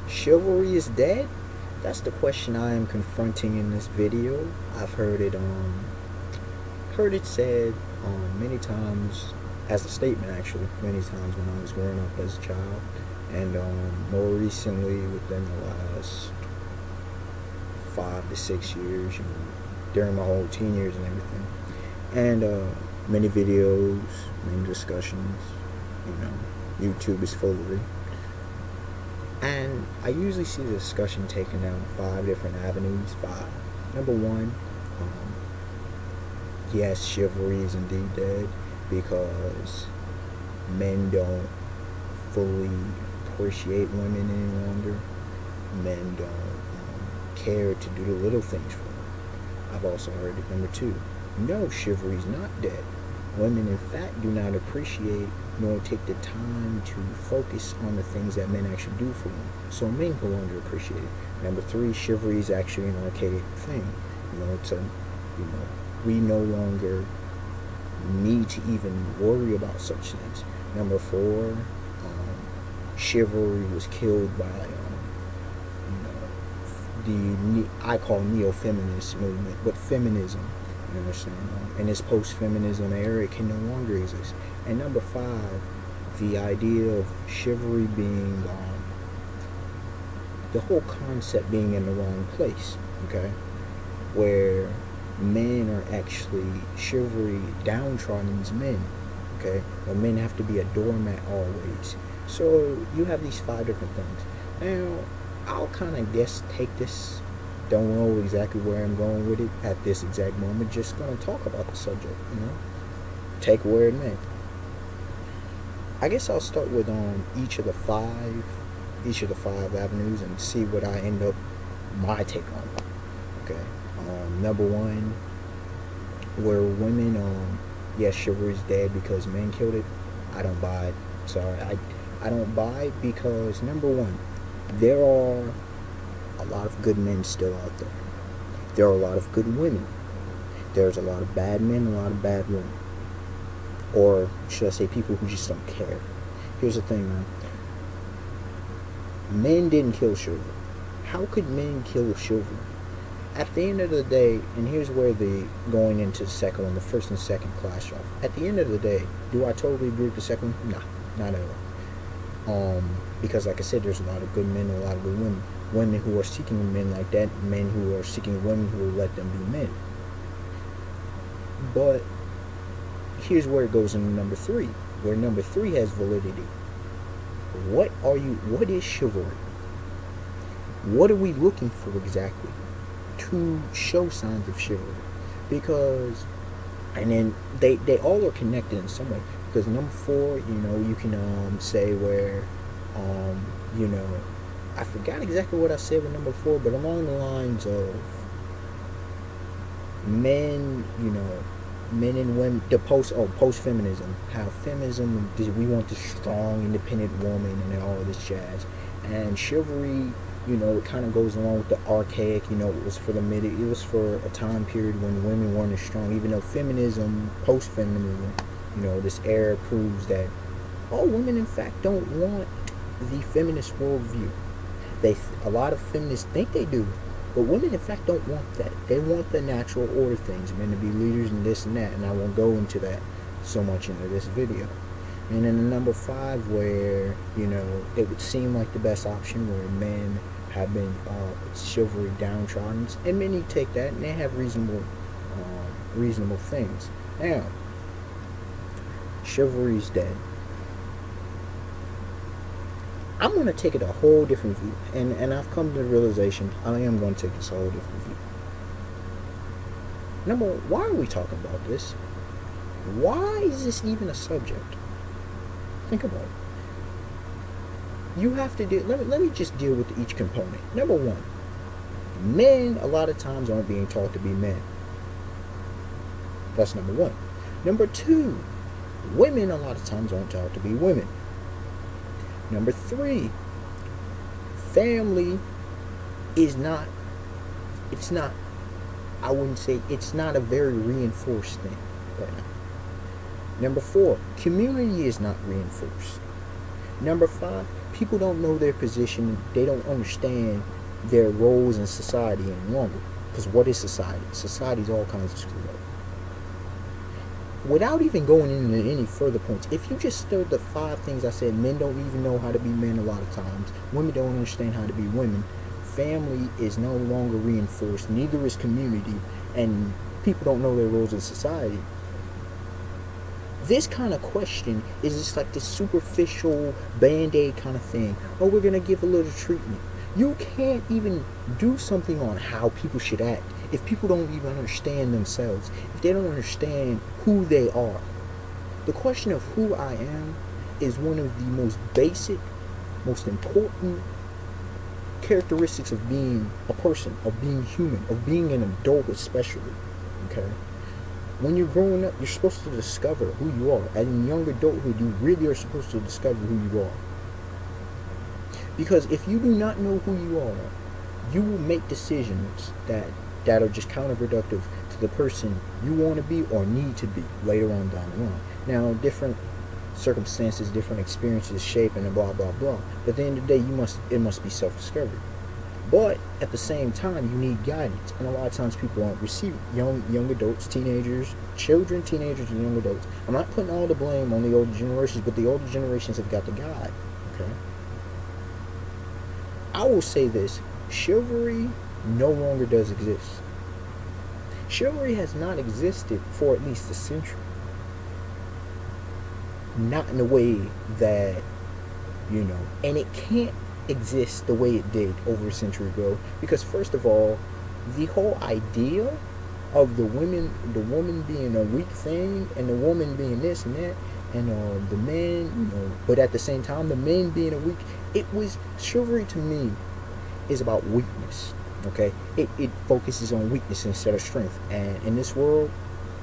Chivalry is dead? That's the question I am confronting in this video. I've heard it said many times as a statement, actually, many times when I was growing up as a child, and more recently within the last 5 to 6 years, during my whole teen years and everything, and many videos, many discussions. YouTube is full of it. And I usually see the discussion taken down 5 different avenues. Five. Number one, yes, chivalry is indeed dead because men don't fully appreciate women any longer. Men don't care to do the little things for them. I've also heard it. Number two, no, chivalry is not dead. Women, in fact, do not appreciate nor take the time to focus on the things that men actually do for them. So men go underappreciate it. Number three, chivalry is actually an archaic thing. We no longer need to even worry about such things. Number four, chivalry was killed by the I call neo-feminist movement, but feminism. You understand? In this post-feminism era, it can no longer exist. And number five, the idea of chivalry being the whole concept being in the wrong place. Okay, where men are actually chivalry downtrodden as men. Okay, where men have to be a doormat always. So you have these 5 different things. Now, I'll kind of take this. Don't know exactly where I'm going with it at this exact moment. Just going to talk about the subject. Take where it may. I guess I'll start with each of the five avenues and see what I end up my take on. Okay. Number one, where women yes, chivalry is dead because men killed it. I don't buy it. Sorry, I don't buy it because number one, there are a lot of good men still out there. There are a lot of good women. There's a lot of bad men, a lot of bad women. Or should I say people who just don't care. Here's the thing, man. Men didn't kill chivalry. How could men kill chivalry? At the end of the day, and here's where the going into the second one, the first and second clash off. At the end of the day, do I totally agree with the second one? Nah, not at all. Because like I said, there's a lot of good men and a lot of good women. Women who are seeking men like that, men who are seeking women who will let them be men. But here's where it goes into number three, where number three has validity. What is chivalry? What are we looking for exactly to show signs of chivalry? Because, and then they all are connected in some way. Because number four, you can say where, I forgot exactly what I said with number four, but along the lines of men, men and women, the post-feminism, how feminism, we want the strong, independent woman and all of this jazz. And chivalry, it kind of goes along with the archaic, it was for a time period when women weren't as strong, even though feminism, post-feminism, this era proves that all women, in fact, don't want the feminist worldview. A lot of feminists think they do, but women, in fact, don't want that. They want the natural order things, men to be leaders and this and that, and I won't go into that so much into this video. And then the number five, where, it would seem like the best option, where men have been chivalry downtrodden, and many take that, and they have reasonable things. Now, chivalry is dead. I'm going to take it a whole different view. And I've come to the realization I am going to take this a whole different view. Number one, why are we talking about this? Why is this even a subject? Think about it. You have to do. Let me just deal with each component. Number one, men a lot of times aren't being taught to be men. That's number one. Number two, women a lot of times aren't taught to be women. Number three, family is not, I wouldn't say, it's not a very reinforced thing right now. Number four, community is not reinforced. Number five, People don't know their position. They don't understand their roles in society any longer. Because what is society? Society's all kinds of screwed up. Without even going into any further points, if you just stirred the 5 things I said, men don't even know how to be men a lot of times. Women don't understand how to be women. Family is no longer reinforced. Neither is community. And people don't know their roles in society. This kind of question is just like this superficial band-aid kind of thing. Oh, we're going to give a little treatment. You can't even do something on how people should act if people don't even understand themselves, if they don't understand who they are. The question of who I am is one of the most basic, most important characteristics of being a person, of being human, of being an adult especially. Okay? When you're growing up, you're supposed to discover who you are. And in young adulthood, you really are supposed to discover who you are. Because if you do not know who you are, you will make decisions that are just counterproductive to the person you want to be or need to be later on down the line. Now, different circumstances, different experiences shape and blah, blah, blah. But at the end of the day, it must be self-discovery. But at the same time, you need guidance. And a lot of times people aren't receiving young adults, teenagers, children, teenagers, and young adults. I'm not putting all the blame on the older generations, but the older generations have got to guide. Okay? I will say this. Chivalry no longer does exist. Chivalry has not existed for at least a century. Not in the way that, and it can't exist the way it did over a century ago, because first of all, the whole idea of the woman being a weak thing, and the woman being this and that, and the men, but at the same time the men being a weak, chivalry to me is about weakness. Okay, it focuses on weakness instead of strength. And in this world,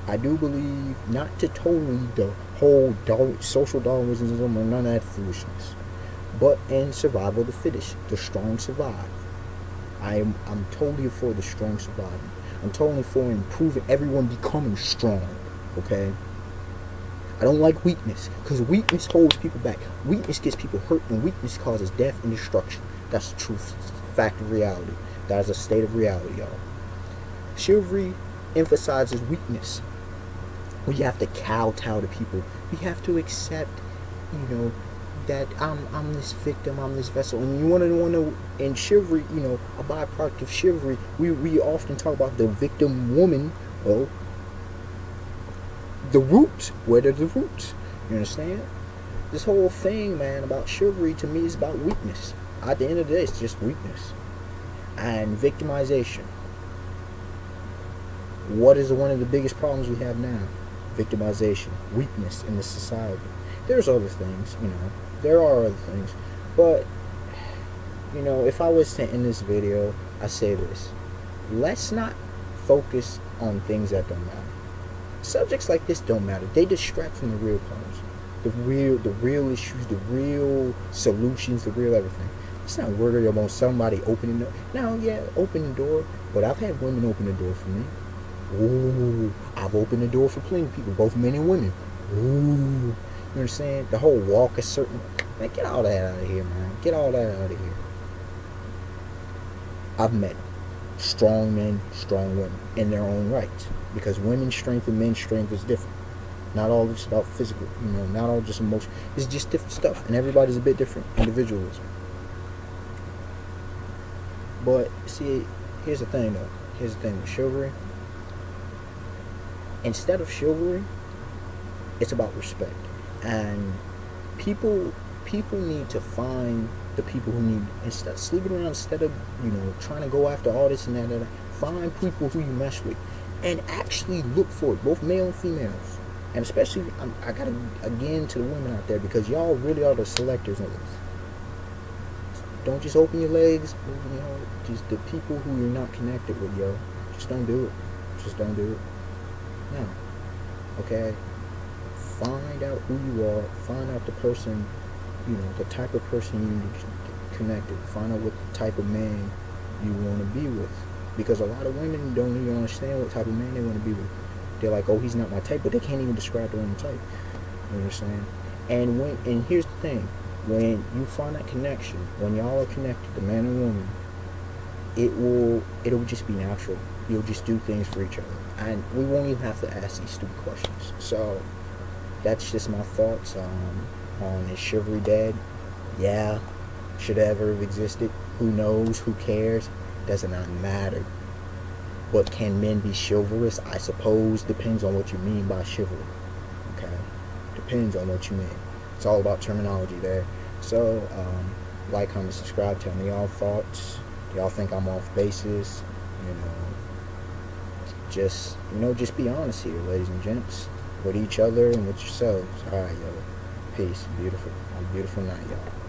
I do believe, not to totally the whole social Darwinism or none of that foolishness, but in survival of the fittest, the strong survive. I'm totally for the strong surviving. I'm totally for improving everyone becoming strong. Okay, I don't like weakness, because weakness holds people back. Weakness gets people hurt, and weakness causes death and destruction. That's the truth, fact of reality. That is a state of reality, y'all. Chivalry emphasizes weakness. We have to kowtow to people. We have to accept, that I'm this victim, I'm this vessel. And you want to know, in chivalry, a byproduct of chivalry, we often talk about the victim woman. Well, the roots. Where are the roots? You understand? This whole thing, man, about chivalry to me is about weakness. At the end of the day, it's just weakness. And victimization. What is one of the biggest problems we have now? Victimization, weakness in the society. There's other things, there are other things, but if I was to end this video, I say this: let's not focus on things that don't matter. Subjects like this don't matter. They distract from the real problems, the real issues, the real solutions, the real everything. It's not worried about somebody opening the door. Now, yeah, open the door, but I've had women open the door for me. Ooh, I've opened the door for plenty of people, both men and women. Ooh, you understand? The whole walk a certain... Man, get all that out of here, man. Get all that out of here. I've met strong men, strong women in their own rights, because women's strength and men's strength is different. Not all just about physical, not all just emotion. It's just different stuff, and everybody's a bit different. Individualism. But, see, here's the thing, though. Here's the thing with chivalry. Instead of chivalry, it's about respect. And people need to find the people who need, instead of sleeping around, instead of, trying to go after all this and that, find people who you mesh with. And actually look for it, both male and females. And especially, I gotta, again, to the women out there, because y'all really are the selectors of this. Don't just open your legs, just the people who you're not connected with, yo. Just don't do it. Just don't do it. No. Okay? Find out who you are. Find out the person, the type of person you need to get connected. Find out what type of man you want to be with. Because a lot of women don't even understand what type of man they want to be with. They're like, oh, he's not my type, but they can't even describe their own type. You understand? And here's the thing. when you find that connection, when y'all are connected, the man and woman, it'll just be natural. You'll just do things for each other, and we won't even have to ask these stupid questions. So that's just my thoughts on is chivalry dead? Yeah, should it ever have existed? Who knows? Who cares? Does it not matter? But can men be chivalrous? I suppose depends on what you mean by chivalry. Okay, depends on what you mean. It's all about terminology there. So, like, comment, subscribe. Tell me y'all thoughts. Do y'all think I'm off basis? You know, just be honest here, ladies and gents, with each other and with yourselves. All right, yo. Peace. Beautiful. Beautiful night, y'all.